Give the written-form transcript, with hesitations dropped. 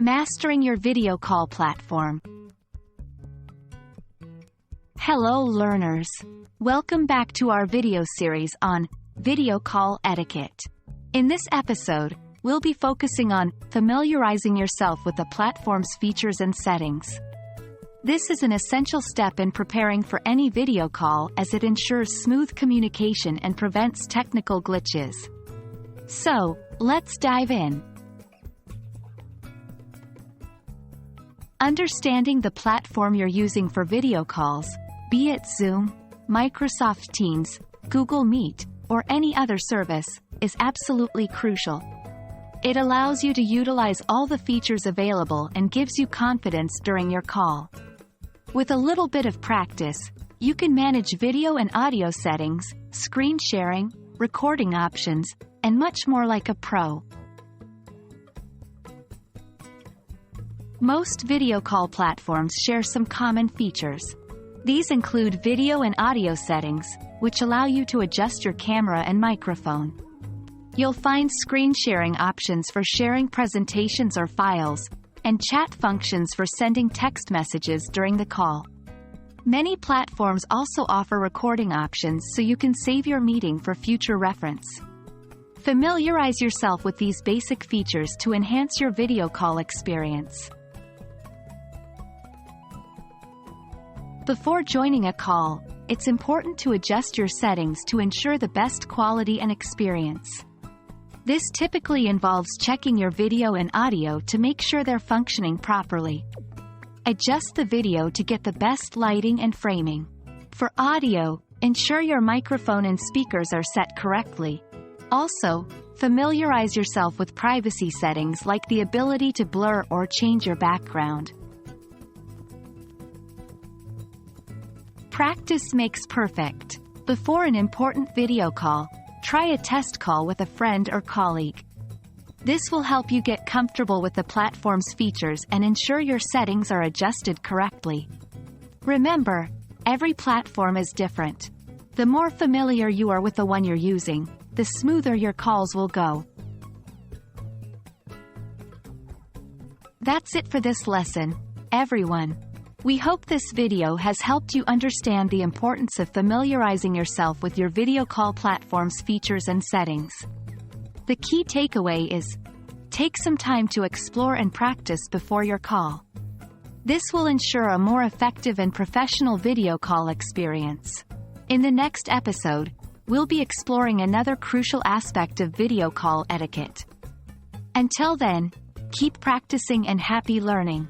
Mastering your video call platform. Hello learners! Welcome back to our video series on video call etiquette. In this episode, we'll be focusing on familiarizing yourself with the platform's features and settings. This is an essential step in preparing for any video call as it ensures smooth communication and prevents technical glitches. So, let's dive in. Understanding the platform you're using for video calls, be it Zoom, Microsoft Teams, Google Meet, or any other service, is absolutely crucial. It allows you to utilize all the features available and gives you confidence during your call. With a little bit of practice, you can manage video and audio settings, screen sharing, recording options, and much more like a pro. Most video call platforms share some common features. These include video and audio settings, which allow you to adjust your camera and microphone. You'll find screen sharing options for sharing presentations or files, and chat functions for sending text messages during the call. Many platforms also offer recording options so you can save your meeting for future reference. Familiarize yourself with these basic features to enhance your video call experience. Before joining a call, it's important to adjust your settings to ensure the best quality and experience. This typically involves checking your video and audio to make sure they're functioning properly. Adjust the video to get the best lighting and framing. For audio, ensure your microphone and speakers are set correctly. Also, familiarize yourself with privacy settings like the ability to blur or change your background. Practice makes perfect. Before an important video call, try a test call with a friend or colleague. This will help you get comfortable with the platform's features and ensure your settings are adjusted correctly. Remember, every platform is different. The more familiar you are with the one you're using, the smoother your calls will go. That's it for this lesson, everyone. We hope this video has helped you understand the importance of familiarizing yourself with your video call platform's features and settings. The key takeaway is, take some time to explore and practice before your call. This will ensure a more effective and professional video call experience. In the next episode, we'll be exploring another crucial aspect of video call etiquette. Until then, keep practicing and happy learning.